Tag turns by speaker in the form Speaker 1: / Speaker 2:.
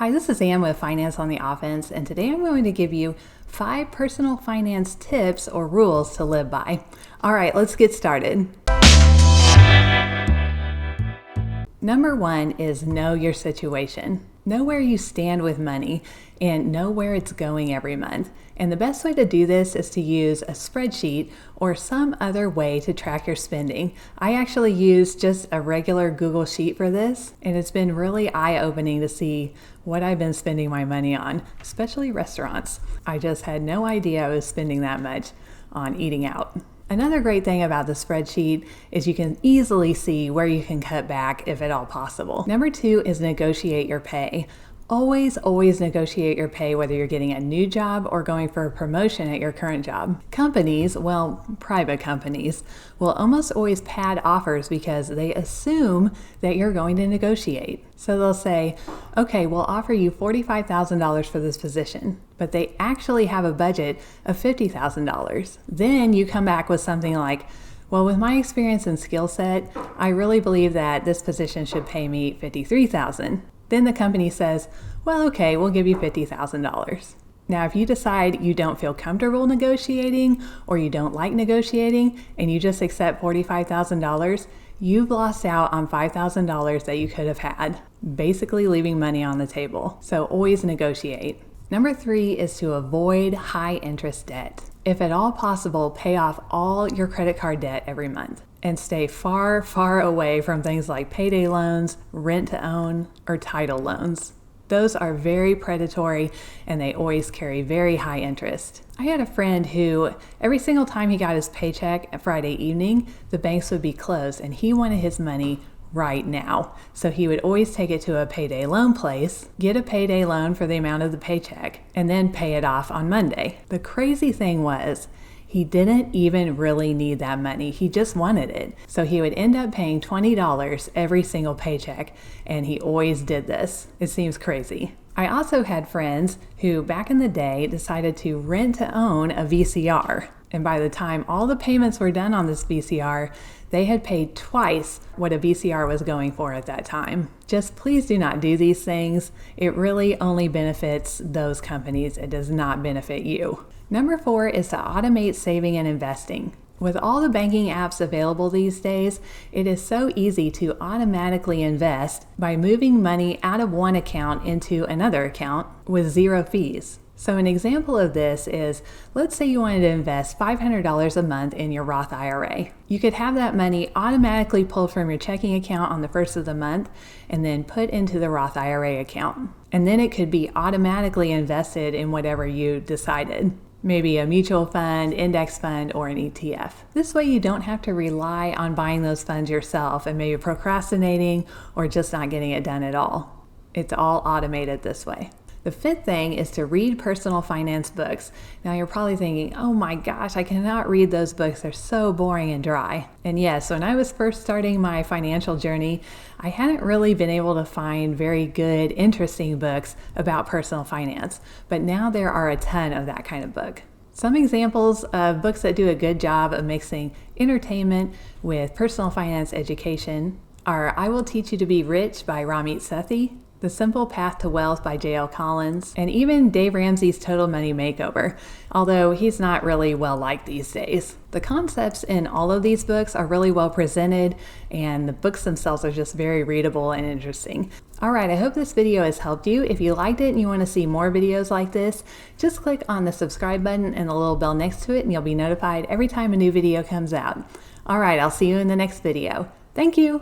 Speaker 1: Hi, this is Ann with Finance on the Offense, and today I'm going to give you 5 personal finance tips or rules to live by. All right, let's get started. Number 1 is know your situation. Know where you stand with money and know where it's going every month. And the best way to do this is to use a spreadsheet or some other way to track your spending. I actually use just a regular Google Sheet for this, and it's been really eye-opening to see what I've been spending my money on, especially restaurants. I just had no idea I was spending that much on eating out. Another great thing about the spreadsheet is you can easily see where you can cut back if at all possible. Number 2 is negotiate your pay. Always negotiate your pay, whether you're getting a new job or going for a promotion at your current job. Companies, well, private companies, will almost always pad offers because they assume that you're going to negotiate. So they'll say, okay, we'll offer you $45,000 for this position, but they actually have a budget of $50,000. Then you come back with something like, well, with my experience and skill set, I really believe that this position should pay me $53,000. Then the company says, well, okay, we'll give you $50,000. Now, if you decide you don't feel comfortable negotiating or you don't like negotiating and you just accept $45,000, you've lost out on $5,000 that you could have had, basically leaving money on the table. So always negotiate. Number 3 is to avoid high interest debt. If at all possible, pay off all your credit card debt every month and stay far away from things like payday loans, rent to own, or title loans. Those are very predatory and they always carry very high interest. I had a friend who every single time he got his paycheck at Friday evening, the banks would be closed and he wanted his money right now. So he would always take it to a payday loan place, get a payday loan for the amount of the paycheck, and then pay it off on Monday. The crazy thing was, he didn't even really need that money. He just wanted it. So he would end up paying $20 every single paycheck, and he always did this. It seems crazy. I also had friends who back in the day decided to rent to own a VCR. And by the time all the payments were done on this VCR, they had paid twice what a VCR was going for at that time. Just please do not do these things. It really only benefits those companies. It does not benefit you. Number 4 is to automate saving and investing. With all the banking apps available these days, it is so easy to automatically invest by moving money out of one account into another account with 0 fees. So an example of this is, let's say you wanted to invest $500 a month in your Roth IRA. You could have that money automatically pulled from your checking account on the first of the month and then put into the Roth IRA account. And then it could be automatically invested in whatever you decided. Maybe a mutual fund, index fund, or an ETF. This way you don't have to rely on buying those funds yourself and maybe procrastinating or just not getting it done at all. It's all automated this way. The 5th thing is to read personal finance books. Now you're probably thinking, oh my gosh, I cannot read those books. They're so boring and dry. And yes, when I was first starting my financial journey, I hadn't really been able to find very good, interesting books about personal finance. But now there are a ton of that kind of book. Some examples of books that do a good job of mixing entertainment with personal finance education are I Will Teach You to Be Rich by Ramit Sethi, The Simple Path to Wealth by J.L. Collins, and even Dave Ramsey's Total Money Makeover, although he's not really well liked these days. The concepts in all of these books are really well presented, and the books themselves are just very readable and interesting. All right, I hope this video has helped you. If you liked it and you want to see more videos like this, just click on the subscribe button and the little bell next to it, and you'll be notified every time a new video comes out. All right, I'll see you in the next video. Thank you.